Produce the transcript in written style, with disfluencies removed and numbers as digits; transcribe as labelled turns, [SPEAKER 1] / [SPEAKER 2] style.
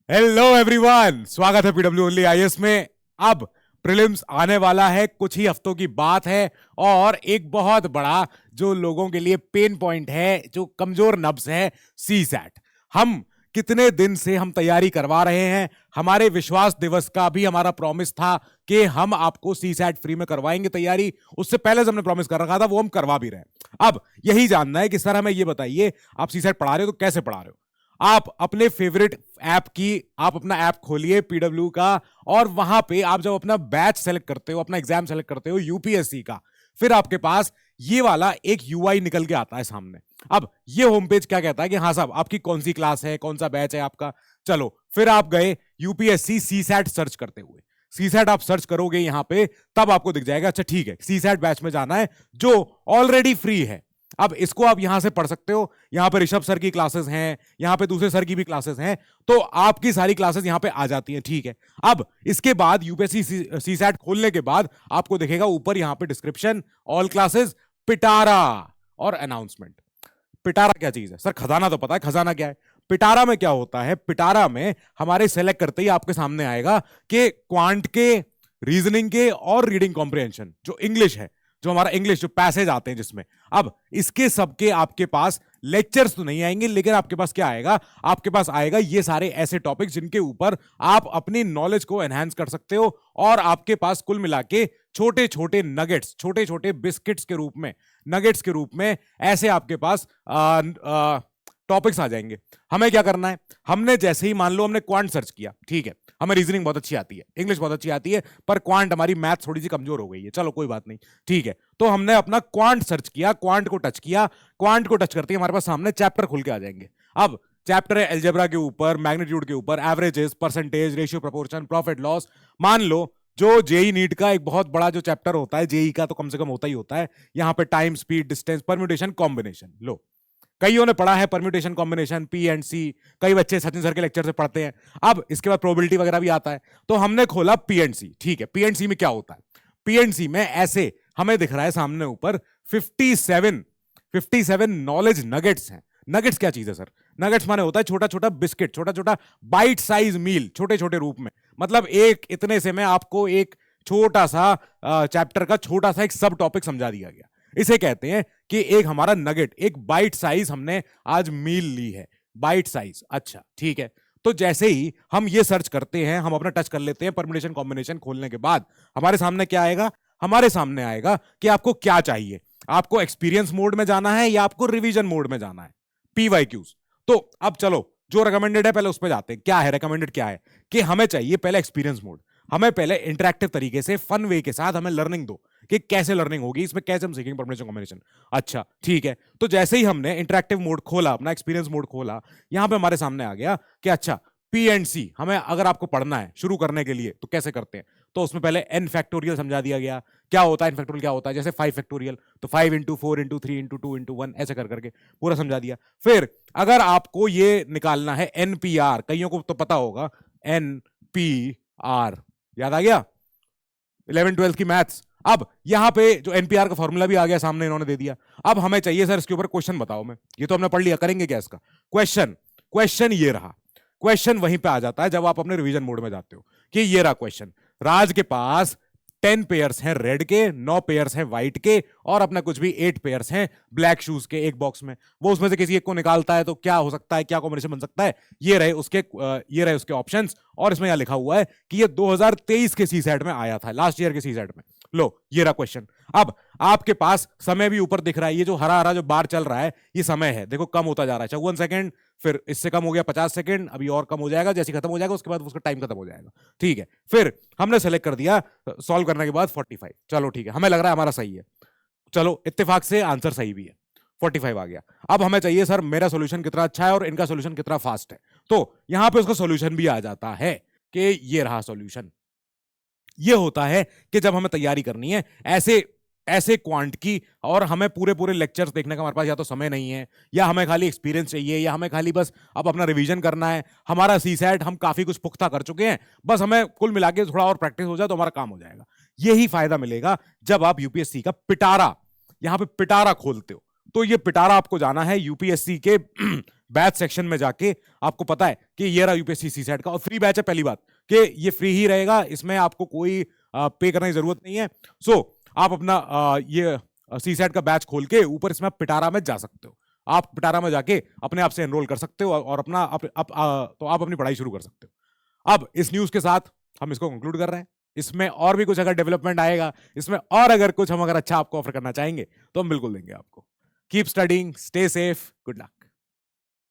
[SPEAKER 1] Hello everyone, स्वागत है PW only IAS में। अब प्रीलिम्स आने वाला है, कुछ ही हफ्तों की बात है। और एक बहुत बड़ा जो लोगों के लिए पेन पॉइंट है, जो कमजोर नब्ज है, सी सैट। हम कितने दिन से हम तैयारी करवा रहे हैं। हमारे विश्वास दिवस का भी हमारा प्रॉमिस था कि हम आपको सी सैट फ्री में करवाएंगे तैयारी। उससे पहले से हमने प्रॉमिस कर रखा था, वो हम करवा भी रहे हैं। अब यही जानना है कि सर हमें ये बताइए, आप सी सैट पढ़ा रहे हो तो कैसे पढ़ा रहे हो। आप अपने फेवरेट ऐप की, आप अपना ऐप खोलिए पीडब्ल्यू का, और वहां पे आप जब अपना बैच सेलेक्ट करते हो, अपना एग्जाम सेलेक्ट करते हो यूपीएससी का, फिर आपके पास ये वाला एक यूआई निकल के आता है सामने। अब ये होम पेज क्या कहता है कि हाँ साहब, आपकी कौन सी क्लास है, कौन सा बैच है आपका। चलो फिर आप गए यूपीएससी सी सैट सर्च करते हुए, सी सैट आप सर्च करोगे यहां पे, तब आपको दिख जाएगा अच्छा ठीक है सी सैट बैच में जाना है जो ऑलरेडी फ्री है। अब इसको आप यहां से पढ़ सकते हो। यहां पे ऋषभ सर की क्लासेस हैं, यहां पे दूसरे सर की भी क्लासेस हैं, तो आपकी सारी क्लासेस यहां पे आ जाती हैं। ठीक है, अब इसके बाद यूपीएससी सी सैट खोलने के बाद आपको दिखेगा ऊपर यहां पे डिस्क्रिप्शन, ऑल क्लासेस, पिटारा और अनाउंसमेंट। पिटारा क्या चीज है सर? खजाना तो पता है, खजाना क्या है। पिटारा में क्या होता है? पिटारा में हमारे सेलेक्ट करते ही आपके सामने आएगा कि क्वांट के, रीजनिंग के और रीडिंग कॉम्प्रिहेंशन, जो इंग्लिश है, जो हमारा इंग्लिश जो पैसेज आते हैं जिसमें, अब इसके सबके आपके पास लेक्चर्स तो नहीं आएंगे, लेकिन आपके पास क्या आएगा? आपके पास आएगा ये सारे ऐसे टॉपिक्स जिनके ऊपर आप अपनी नॉलेज को एनहांस कर सकते हो। और आपके पास कुल मिला के छोटे छोटे नगेट्स, छोटे छोटे बिस्किट्स के रूप में, नगेट्स के रूप में ऐसे आपके पास टॉपिक्स आ जाएंगे। हमें क्या करना है? हमने जैसे ही मान लो हमने क्वांट सर्च किया, ठीक है, हमें रीजनिंग बहुत अच्छी आती है, इंग्लिश बहुत अच्छी आती है, पर क्वांट, हमारी मैथ थोड़ी सी कमजोर हो गई है, चलो कोई बात नहीं, ठीक है। तो हमने अपना क्वांट सर्च किया, क्वांट को टच किया, क्वांट को टच करते ही हमारे पास सामने चैप्टर खुल के आ जाएंगे। अब चैप्टर है अलजेब्रा के ऊपर, मैग्नीट्यूड के ऊपर, averages, percentage, ratio, proportion, profit loss. मान लो जो जेई नीट का एक बहुत बड़ा जो चैप्टर होता है, जेई का तो कम से कम होता ही होता है, यहां पे time, speed, distance, permutation, combination. लो, कईयों ने पढ़ा है permutation, combination, P and C, कई बच्चे सचिन सर के लेक्चर से पढ़ते हैं। अब इसके बाद प्रोबेबिलिटी वगैरह भी आता है, तो हमने खोला पी एंड सी। ठीक है, पी एंड सी में क्या होता है? पी एंड सी में ऐसे हमें दिख रहा है सामने ऊपर 57 नॉलेज नगेट्स हैं। नगेट्स क्या चीज है सर? नगेट्स माने होता है छोटा छोटा बिस्किट, छोटा छोटा बाइट साइज मील, छोटे छोटे रूप में। मतलब एक इतने से में आपको एक छोटा सा चैप्टर का छोटा सा एक सब टॉपिक समझा दिया गया। इसे कहते हैं कि एक हमारा नगेट, एक बाइट साइज हमने आज मील ली है, बाइट साइज। अच्छा ठीक है, तो जैसे ही हम ये सर्च करते हैं, हम अपना टच कर लेते हैं परम्यूटेशन कॉम्बिनेशन खोलने के बाद, हमारे सामने क्या आएगा? हमारे सामने आएगा कि आपको क्या चाहिए। आपको एक्सपीरियंस मोड में जाना है या आपको रिवीजन मोड में जाना है, पीवाईक्यूज। तो अब चलो जो रिकमेंडेड है पहले उस पर जाते हैं। क्या है रिकमेंडेड? क्या है कि हमें चाहिए पहले एक्सपीरियंस मोड। हमें पहले इंटरेक्टिव तरीके से, फन वे के साथ हमें लर्निंग दो कि कैसे लर्निंग होगी, इसमें कैसे हम सीखेंगे परम्यूटेशन कॉम्बिनेशन। अच्छा ठीक है, तो जैसे ही हमने इंटरेक्टिव मोड खोला, अपना एक्सपीरियंस मोड खोला, यहां पे हमारे सामने आ गया कि अच्छा पी एंड सी हमें अगर आपको पढ़ना है शुरू करने के लिए तो कैसे करते हैं। तो उसमें पहले एन फैक्टोरियल समझा दिया गया। क्या होता है एन फैक्टोरियल? क्या होता है? जैसे 5 फैक्टोरियल, तो 5 इंटू 4 इंटू 3 इंटू 2 इंटू 1, ऐसे कर करके पूरा समझा दिया। फिर अगर आपको ये निकालना है एनपीआर, कईयों को तो पता होगा एनपीआर, याद आ गया 11th-12th की मैथ्स। अब यहां पे जो एनपीआर का फॉर्मूला भी आ गया सामने, इन्होंने दे दिया। अब हमें चाहिए सर इसके ऊपर क्वेश्चन बताओ। मैं ये तो हमने पढ़ लिया, करेंगे क्या इसका क्वेश्चन? क्वेश्चन ये रहा। क्वेश्चन वहीं पे आ जाता है जब आप अपने रिवीजन मोड में जाते हो कि ये रहा क्वेश्चन। राज के पास 10 पेयर्स हैं रेड के, 9 पेयर्स हैं व्हाइट के, और अपना कुछ भी 8 पेयर्स हैं ब्लैक शूज के एक बॉक्स में। वो उसमें से किसी एक को निकालता है, तो क्या हो सकता है, क्या कॉम्बिनेशन बन सकता है? ये रहे उसके ऑप्शंस। और इसमें यहां लिखा हुआ है कि ये 2023 के सी सेट में आया था, लास्ट ईयर के सी सेट में। लो ये रहा क्वेश्चन। अब आपके पास समय भी ऊपर दिख रहा है, ये जो हरा हरा जो बार चल रहा है ये समय है, देखो कम होता जा रहा है, 54 सेकंड, फिर इससे कम हो गया 50 सेकंड, अभी और कम हो जाएगा, जैसे खत्म हो जाएगा उसके बाद उसका टाइम खत्म हो जाएगा। ठीक है, फिर हमने सेलेक्ट कर दिया सॉल्व करने के बाद 45। चलो ठीक है, हमें लग रहा है हमारा सही है, चलो इत्तेफाक से आंसर सही भी है, 45 आ गया। अब हमें चाहिए सर मेरा सोल्यूशन कितना अच्छा है और इनका सोल्यूशन कितना फास्ट है। तो यहां पे उसका सोल्यूशन भी आ जाता है कि ये रहा सोल्यूशन। ये होता है कि जब हमें तैयारी करनी है ऐसे ऐसे क्वांट की, और हमें पूरे पूरे लेक्चर्स देखने का हमारे पास या तो समय नहीं है, या हमें खाली एक्सपीरियंस चाहिए, या हमें खाली बस अब अपना रिवीजन करना है। हमारा सी सेट हम काफी कुछ पुख्ता कर चुके हैं, बस हमें कुल मिला के थोड़ा और प्रैक्टिस हो जाए तो हमारा काम हो जाएगा। यही फायदा मिलेगा जब आप यूपीएससी का पिटारा, यहां पे पिटारा खोलते हो। तो ये पिटारा आपको जाना है यूपीएससी के बैच सेक्शन में जाके आपको पता है कि ये रहा यूपीएससी सी सेट का, और फ्री बैच है। पहली बात कि ये फ्री ही रहेगा, इसमें आपको कोई पे करने की जरूरत नहीं है। सो आप अपना ये सी सेट का बैच खोल के ऊपर इसमें आप पिटारा में जा सकते हो। आप पिटारा में जाके अपने आप से एनरोल कर सकते हो और अपना तो आप अपनी पढ़ाई शुरू कर सकते हो। अब इस न्यूज के साथ हम इसको कंक्लूड कर रहे हैं। इसमें और भी कुछ अगर डेवलपमेंट आएगा, इसमें और अगर कुछ हम अगर अच्छा आपको ऑफर करना चाहेंगे तो हम बिल्कुल देंगे आपको। Keep studying, stay safe, good luck.